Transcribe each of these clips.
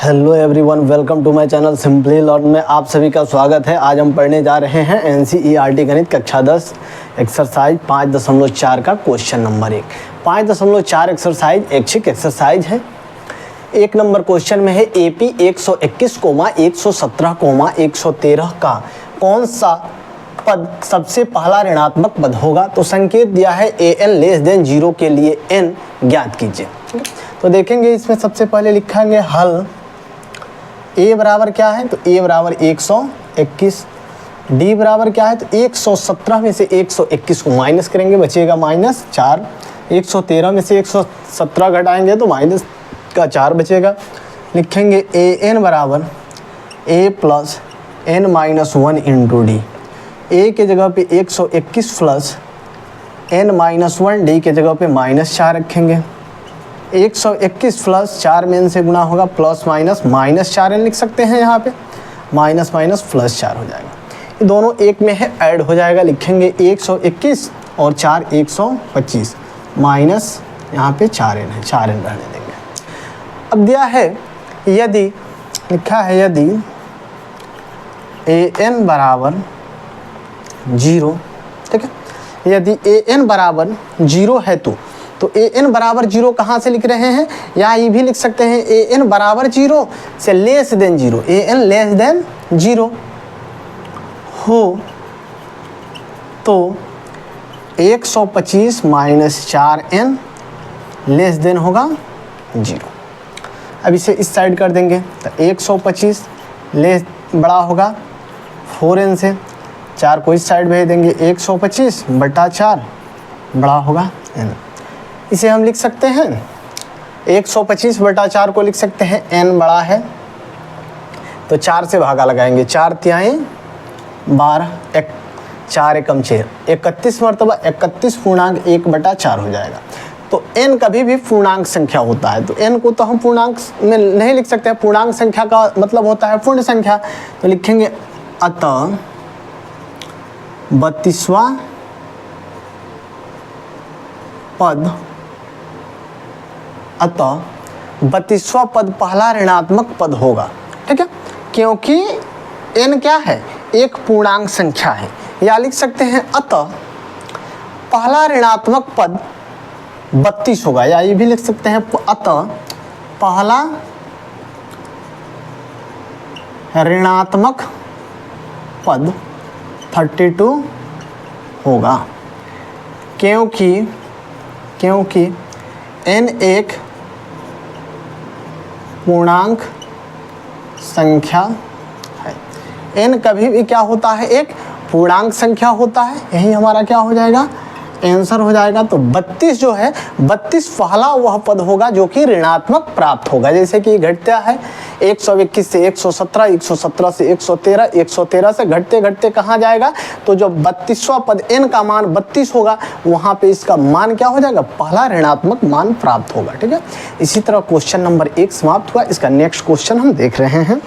Hello everyone, welcome to my channel simply learn में आप सभी का स्वागत है। आज हम पढ़ने जा रहे हैं एनसीईआरटी गणित कक्षा 10 एक्सरसाइज 5.4 का क्वेश्चन नंबर 1। 5.4 एक्सरसाइज ऐच्छिक एक्सरसाइज है। 1 नंबर क्वेश्चन में है एपी 121,117,113 का कौन सा पद सबसे पहला ऋणात्मक पद होगा। तो संकेत दिया है an < 0 के लिए n ज्ञात कीजिए। तो देखेंगे इसमें सबसे पहले लिखेंगे हल। a बराबर क्या है, तो a बराबर 121, d बराबर क्या है, तो 117 में से 121 को माइनस करेंगे, बचेगा -4। 113 में से 117 घटाएंगे तो माइनस का 4 बचेगा। लिखेंगे an बराबर a plus n minus 1 into D. a के जगह पे 121 प्लस n माइनस 1, डी के जगह पे -4 रखेंगे। 121 प्लस 4 में n से गुना होगा, प्लस माइनस -4n लिख सकते हैं। यहाँ पे माइनस माइनस प्लस 4 हो जाएगा। ये दोनों एक में है, ऐड हो जाएगा। लिखेंगे 121 और 4 125 माइनस यहाँ पे 4n है, 4n रहने देंगे। अब दिया है यदि, लिखा है यदि an बराबर 0, ठीक है। यदि an बराबर 0 है तो an बराबर 0 कहाँ से लिख रहे हैं, या ये भी लिख सकते हैं an बराबर 0 से less than 0, an less than 0 हो तो 125 माइनस 4n लेस देन होगा 0। अब इसे इस साइड कर देंगे तो 125 लेस बड़ा होगा 4n से, 4 को इस साइड भेज देंगे, 125 बटा 4 बड़ा होगा n। इसे हम लिख सकते हैं 125 बटा 4 को लिख सकते हैं n बड़ा है तो 4 से भागा लगाएंगे, 4 तिहाई 12, 4 एकम 6, 31 मरतबा 31.1 बटा 4 हो जाएगा। तो n कभी भी पूर्णांक संख्या होता है, तो n को तो हम पूर्णांक में नहीं लिख सकते हैं। पूर्णांक संख्या का मतलब होता है पूर्ण संख्या। तो लिखेंगे अतः 32वां पद, अतः 32वां पद पहला ऋणात्मक पद होगा, ठीक है। क्योंकि n क्या है, एक पूर्णांक संख्या है। या लिख सकते हैं अतः पहला ऋणात्मक पद 32 होगा, या ये भी लिख सकते हैं अतः पहला ऋणात्मक पद 32 होगा। क्योंकि n एक पूर्णांक संख्या है। n कभी भी क्या होता है, एक पूर्णांक संख्या होता है। यही हमारा क्या हो जाएगा, आंसर हो जाएगा। तो 32 जो है, 32 पहला वह पद होगा जो कि ऋणात्मक प्राप्त होगा। जैसे कि घटता है 121 से 117, 117 से 113, 113 से घटते घटते कहाँ जाएगा, तो जो 32वां पद n का मान 32 होगा, वहाँ पे इसका मान क्या हो जाएगा, पहला ऋणात्मक मान प्राप्त होगा, ठीक है। इसी तरह क्वेश्चन नंबर 1 समाप्त हुआ। इसका नेक्स्ट क्वेश्चन हम देख रहे हैं।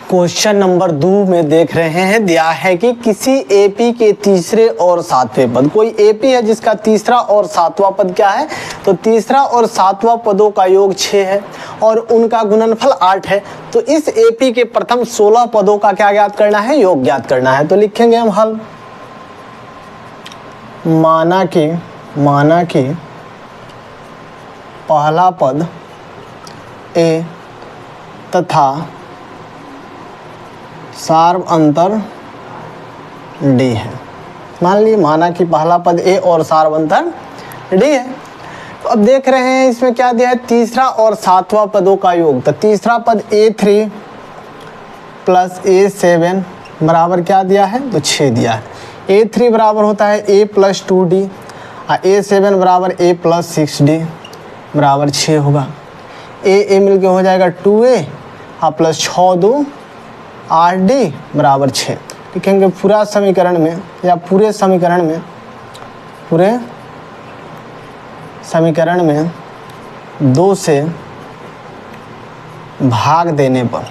क्वेश्चन नंबर 2 में देख रहे हैं, दिया है कि किसी एपी के तीसरे और सातवें पद, कोई एपी है जिसका तीसरा और सातवां पद क्या है, तो तीसरा और सातवां पदों का योग 6 है और उनका गुणनफल 8 है। तो इस एपी के प्रथम 16 पदों का क्या ज्ञात करना है, योग ज्ञात करना है। तो लिखेंगे हम हल। माना कि पहला पद ए तथा सार्व अंतर d है। मान लीजिए माना कि पहला पद a और सार्व अंतर d है। तो अब देख रहे हैं इसमें क्या दिया है, तीसरा और सातवां पदों का योग। तो तीसरा पद a3 प्लस a7 बराबर क्या दिया है, तो 6 दिया है। a3 बराबर होता है a प्लस 2d और a7 बराबर a प्लस 6d बराबर 6 होगा। a मिलके हो जाएगा 2a और प्लस 6 2 8d बराबर 6। लिखेंगे पूरा समीकरण में, या पूरे समीकरण में 2 से भाग देने पर,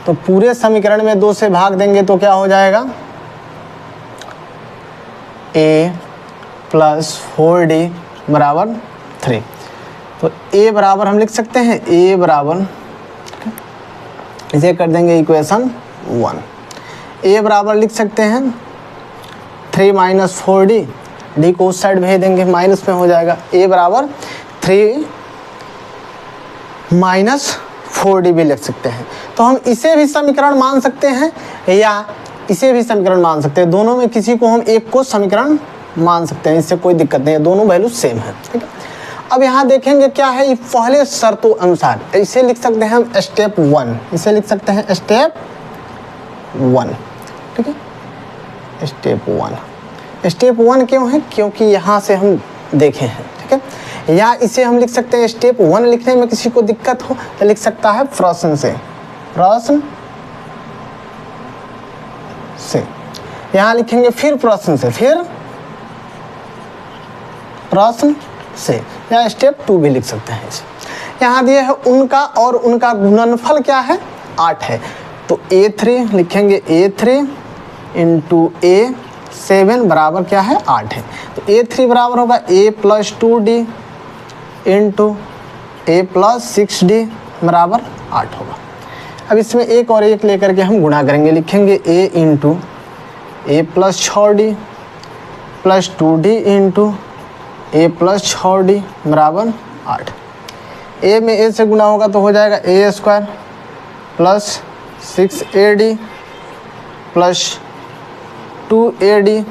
तो पूरे समीकरण में 2 से भाग देंगे तो क्या हो जाएगा, a प्लस 4d बराबर 3। तो a बराबर हम लिख सकते हैं a बराबर, इसे कर देंगे इक्वेशन 1। a बराबर लिख सकते हैं 3 माइनस 4d, d को उस साइड भेज देंगे, माइनस में हो जाएगा। a बराबर 3 माइनस 4d भी लिख सकते हैं। तो हम इसे भी समीकरण मान सकते हैं या इसे भी समीकरण मान सकते हैं, दोनों में किसी को हम एक को समीकरण मान सकते हैं, इससे कोई दिक्कत नहीं है, दोनों वैल्यू सेम है। ठीक है, अब यहाँ देखेंगे क्या है, पहले शर्तों अनुसार इसे लिख सकते हैं हम स्टेप 1, इसे लिख सकते हैं स्टेप 1। ठीक है, स्टेप 1, स्टेप 1 क्यों है, क्योंकि यहाँ से हम देखे हैं। ठीक है, या इसे हम लिख सकते हैं स्टेप 1 लिखने में किसी को दिक्कत हो तो लिख सकता है प्रश्न से, प्रश्न से यहाँ लिखेंगे, फिर प्रश्न से, फिर प्रश्न से, या स्टेप 2 भी लिख सकते हैं इसे। यहाँ दिए है उनका, और उनका गुणनफल क्या है, 8 है। तो a3 लिखेंगे, a3 इंटू a7 बराबर क्या है, 8 है। तो a3 बराबर होगा a plus 2d into a plus 6d बराबर 8 होगा। अब इसमें एक और एक लेकर के हम गुणा करेंगे, लिखेंगे a into a plus 6d plus 2d into a plus 6d बराबर 8। a में a से गुणा होगा तो हो जाएगा a square plus 6ad plus 2ad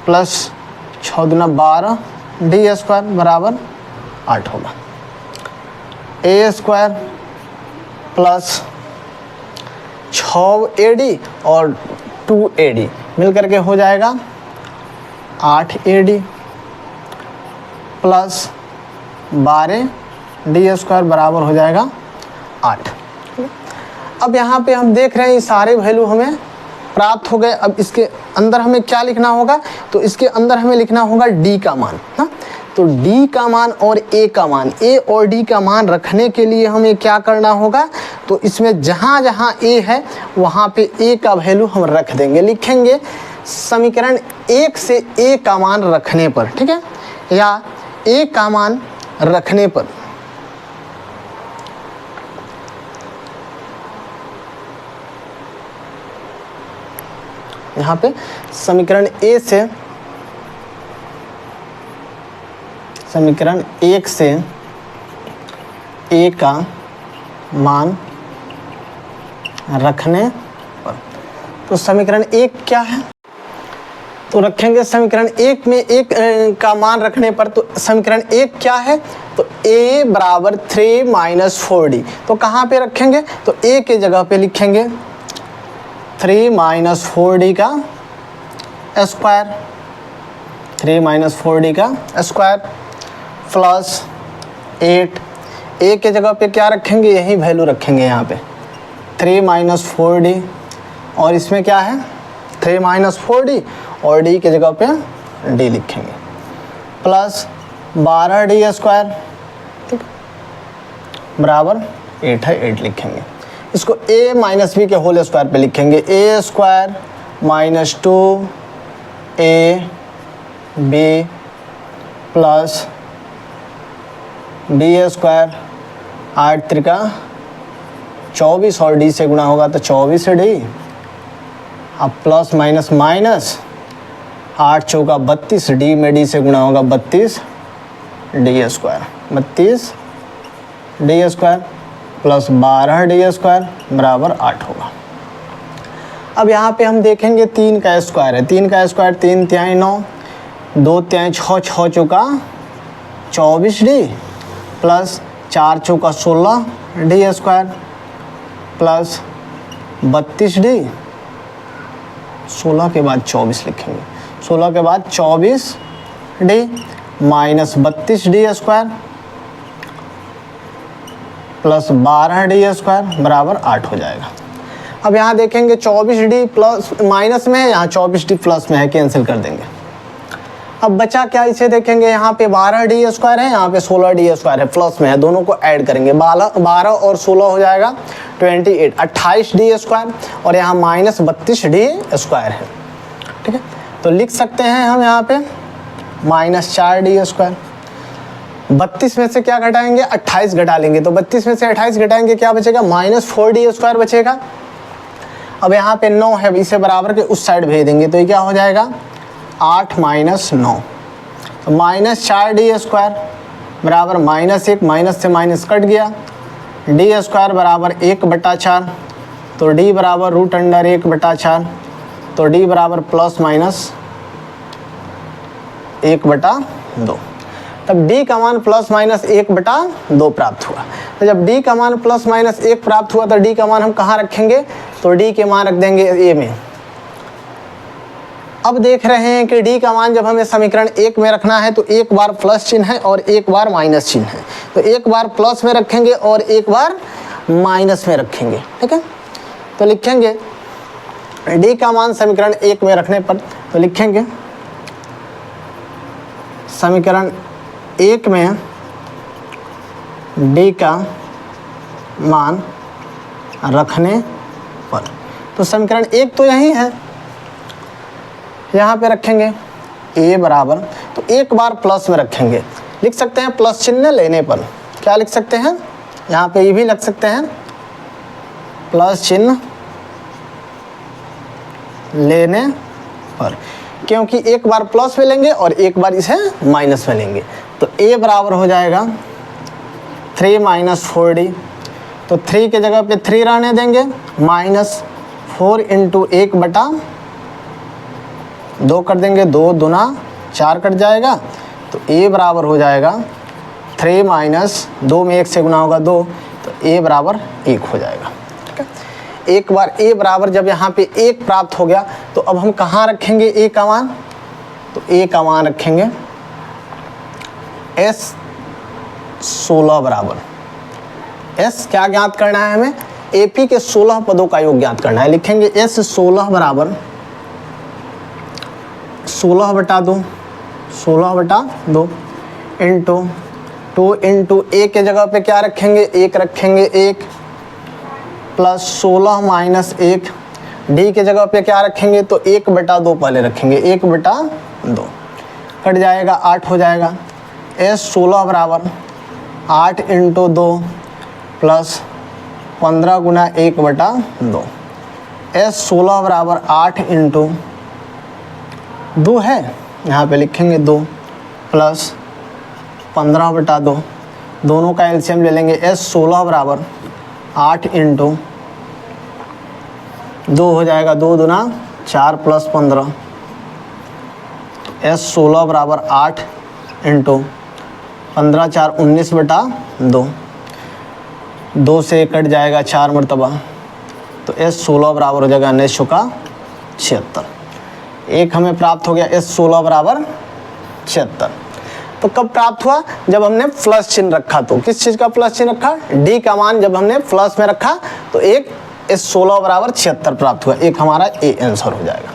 plus 6 दूना 12 d स्क्वायर बराबर 8 होगा। a स्क्वायर प्लस 6ad और 2ad मिल करके हो जाएगा 8ad प्लस 12d स्क्वायर बराबर हो जाएगा 8। अब यहाँ पे हम देख रहे हैं ये सारे वैल्यू हमें प्राप्त हो गए। अब इसके अंदर हमें क्या लिखना होगा, तो इसके अंदर हमें लिखना होगा d का मान। हाँ, तो d का मान और a का मान, a और d का मान रखने के लिए हमें क्या करना होगा, तो इसमें जहाँ जहाँ a है वहाँ पे a का वैल्यू हम रख देंगे, लिखेंगे समीकरण 1 से a का मान रखने पर। ठीक है, या a का मान रखने पर यहाँ पे समीकरण a से, समीकरण 1 से a का मान रखने पर, तो समीकरण 1 क्या है, तो रखेंगे समीकरण 1 में 1 का मान रखने पर, तो समीकरण 1 क्या है, तो a बराबर 3 माइनस 4d। तो कहाँ पे रखेंगे, तो a के जगह पे लिखेंगे 3 माइनस 4d का स्क्वायर, 3 माइनस 4d का स्क्वायर प्लस 8। a के जगह पे क्या रखेंगे, यही वैल्यू रखेंगे यहाँ पे 3 माइनस 4d, और इसमें क्या है 3 माइनस 4d, और d के जगह पे d लिखेंगे प्लस 12d स्क्वायर, ठीक, बराबर 8 है, 8 लिखेंगे। इसको a माइनस बी के होल स्क्वायर पे लिखेंगे, a square minus 2ab plus d square, 8 Trika 24 और d से गुणा होगा तो 24d, अब प्लस माइनस माइनस 8 चौका 32, d में d से गुणा होगा 32d square, 32d square plus 12d square बराबर 8 होगा। अब यहाँ पे हम देखेंगे 3 का स्क्वायर है, 3 का स्क्वायर 3 तिहाई 9, 2 तिहाई 6, 6 चौका 24d प्लस 4 चौका 16d स्क्वायर प्लस 32d, 16 के बाद 24 लिखेंगे, 16 के बाद 24d minus 32d square plus 12d square बराबर 8 हो जाएगा। अब यहाँ देखेंगे 24d प्लस माइनस में है, यहाँ 24d प्लस में है, कैंसिल कर देंगे। अब बचा क्या, इसे देखेंगे यहाँ पे 12d स्क्वायर है, यहाँ पे 16d स्क्वायर है, प्लस में है, दोनों को ऐड करेंगे, 12 और 16 हो जाएगा 28, 28d स्क्वायर, और यहाँ माइनस 32d स्क्वायर है। ठीक है, तो लिख सकते हैं हम यहाँ पे -4d²। 32 में से क्या घटाएंगे, 28 घटा लेंगे, तो 32 में से 28 घटाएंगे क्या बचेगा, -4d² बचेगा। अब यहाँ पे 9 है, इसे बराबर के उस साइड भेज देंगे, तो ये क्या हो जाएगा 8 - 9, तो -4d² बराबर -1, माइनस से माइनस कट गया, d² बराबर 1/4, तो d बराबर √1/4, तो d बराबर ±1/2। तब d का मान ±1/2 प्राप्त हुआ। तो जब d का मान ±1 प्राप्त हुआ तो d का मान हम कहाँ रखेंगे, तो d के मान रख देंगे a में। अब देख रहे हैं कि d का मान जब हमें समीकरण 1 में रखना है तो एक बार प्लस चिन्ह है और एक बार माइनस चिन्ह है, तो एक बार प्लस में रखेंगे और एक बार माइनस में रखेंगे, ठीक है। तो लिखेंगे d का मान समीकरण 1 में रखने पर, तो लिखेंगे समीकरण 1 में d का मान रखने पर, तो समीकरण 1 तो यही है, यहाँ पे रखेंगे a बराबर, तो एक बार प्लस में रखेंगे, लिख सकते हैं प्लस चिन्ह लेने पर, क्या लिख सकते हैं, यहाँ पे ये भी लिख सकते हैं प्लस चिन्ह लेने पर, क्योंकि एक बार प्लस में लेंगे और एक बार इसे माइनस में लेंगे। तो a बराबर हो जाएगा 3 - 4d, तो 3 के जगह पे 3 रहने देंगे, -4 × 1/2 कर देंगे, 2 दूना 4 कट जाएगा, तो a बराबर हो जाएगा 3 - 2 में 1 से गुना होगा 2, तो a बराबर 1 हो जाएगा, ठीक है। एक बार a बराबर जब यहाँ पे 1 प्राप्त हो गया तो अब हम कहाँ रखेंगे a का मान, तो a का मान रखेंगे S16 बराबर, S क्या ज्ञात करना है हमें, AP के 16 पदों का योग ज्ञात करना है। लिखेंगे S16 बराबर 16/2 इंटू 2 इंटू a के जगह पे क्या रखेंगे, 1 रखेंगे, 1 प्लस 16 - 1, d के जगह पे क्या रखेंगे, तो 1/2 पहले रखेंगे, 1/2 कट जाएगा, 8 हो जाएगा। S16 बराबर 8 × 2 प्लस 15 गुना 1/2, S16 बराबर 8 × 2 है, यहाँ पे लिखेंगे 2 प्लस 15/2, दोनों का एलसीएम ले लेंगे, S16 बराबर 8 × 2 हो जाएगा, 2 दूना 4 प्लस 15, S16 बराबर 8 × 15 4 19/2, 2 से कट जाएगा 4 मरतबा, तो S16 बराबर हो जाएगा 1976। एक हमें प्राप्त हो गया S16 बराबर 76। तो कब प्राप्त हुआ, जब हमने प्लस चिन्ह रखा, तो किस चीज़ का प्लस चिन्ह रखा, d का मान जब हमने प्लस में रखा तो एक S16 बराबर 76 प्राप्त हुआ, एक हमारा a आंसर हो जाएगा।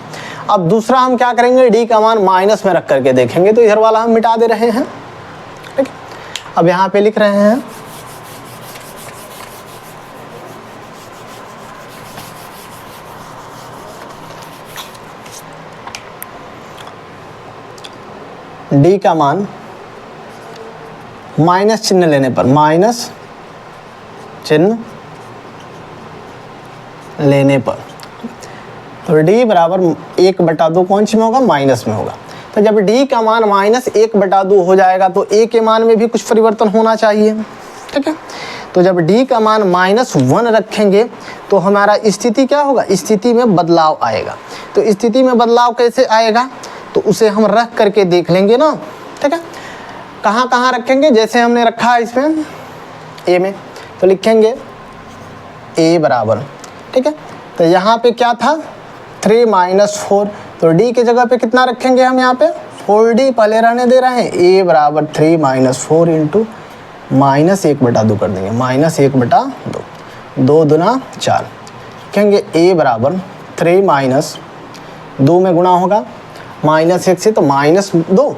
अब दूसरा हम क्या करेंगे, d का मान माइनस में रख करके देखेंगे, तो इधर वाला हम मिटा दे रहे हैं, ठीक। अब यहाँ पे लिख रहे हैं d का मान माइनस चिन्ह लेने पर, माइनस चिन्ह लेने पर, तो d बराबर 1/2 कौन सी में होगा, माइनस में होगा। तो जब d का मान -1/2 हो जाएगा तो a के मान में भी कुछ परिवर्तन होना चाहिए, ठीक है। तो जब d का मान -1 रखेंगे तो हमारा स्थिति क्या होगा, स्थिति में बदलाव आएगा। तो स्थिति में बदलाव कैसे आएगा, तो उसे हम रख करके देख लेंगे ना, ठीक है। कहाँ कहाँ रखेंगे, जैसे हमने रखा है इसमें a में, तो लिखेंगे a बराबर, ठीक है। तो यहाँ पे क्या था 3 - 4, तो d के जगह पे कितना रखेंगे हम, यहाँ पे 4d पहले रहने दे रहे हैं, a बराबर 3 - 4 इंटू -1/2 कर देंगे, -1/2, 2 दूना 4, लिखेंगे a बराबर 3 - 2 में गुणा होगा -1 से, तो -2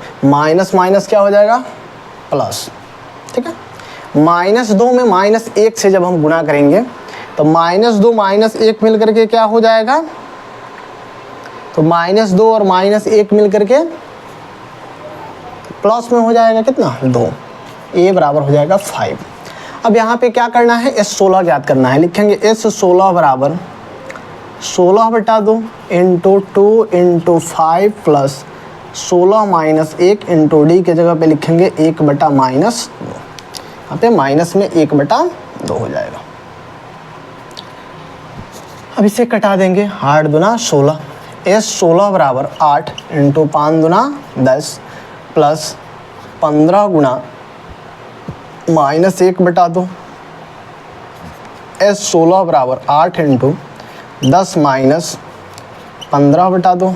माइनस क्या हो जाएगा, प्लस, ठीक है। -2 में -1 से जब हम गुणा करेंगे तो -2 -1 मिल करके क्या हो जाएगा, तो -2 और -1 मिल करके प्लस में हो जाएगा कितना 2, a बराबर हो जाएगा 5। अब यहाँ पे क्या करना है, S16 ज्ञात करना है। लिखेंगे S16 बराबर 16/2 into 2 into 5 plus 16 minus 1 into D के जगह पे लिखेंगे 1/-2। यहाँ पे माइनस में 1/2 हो जाएगा। अब इसे कटा देंगे, 8 दूना 16, S16 बराबर 8 इंटू 5 दूना 10 प्लस 15 गुना माइनस 1/2। S16 बराबर 8 इंटू 10 माइनस 15/2।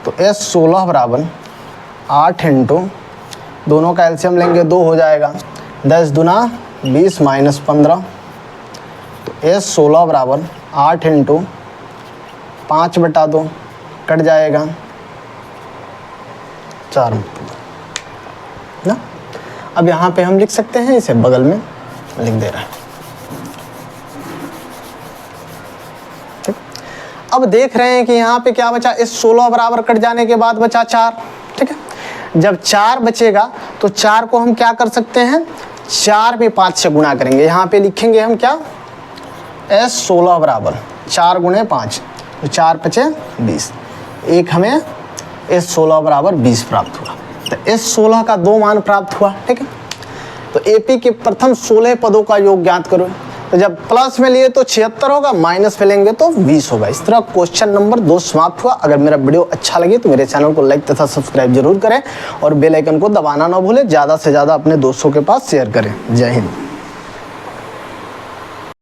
तो S16 बराबर 8 इंटू, दोनों का एलसीएम लेंगे 2 हो जाएगा, 10 दूना 20 माइनस 15। तो S16 बराबर 8 इंटू 5/2 कट जाएगा 4 ना। अब यहाँ पे हम लिख सकते हैं, इसे बगल में लिख दे रहे हैं। ठीक, अब देख रहे हैं कि यहाँ पे क्या बचा, इस 16 बराबर कट जाने के बाद बचा 4। ठीक है, जब 4 बचेगा तो 4 को हम क्या कर सकते हैं, 4 में 5 से गुणा करेंगे। यहाँ पे लिखेंगे हम क्या, S16 बराबर 4 गुणे 5, तो 4 × 5 = 20। एक हमें S16 बराबर 20 प्राप्त हुआ। तो S16 का 2 मान प्राप्त हुआ। ठीक है, तो AP के प्रथम 16 पदों का योग ज्ञात करो। तो जब प्लस में लिए तो 76 होगा, माइनस में लेंगे तो 20 होगा। इस तरह क्वेश्चन नंबर 2 समाप्त हुआ। अगर मेरा वीडियो अच्छा लगे तो मेरे चैनल को लाइक तथा सब्सक्राइब जरूर करें और बेल आइकन को दबाना ना भूलें। ज़्यादा से ज़्यादा अपने दोस्तों के पास शेयर करें। जय हिंद।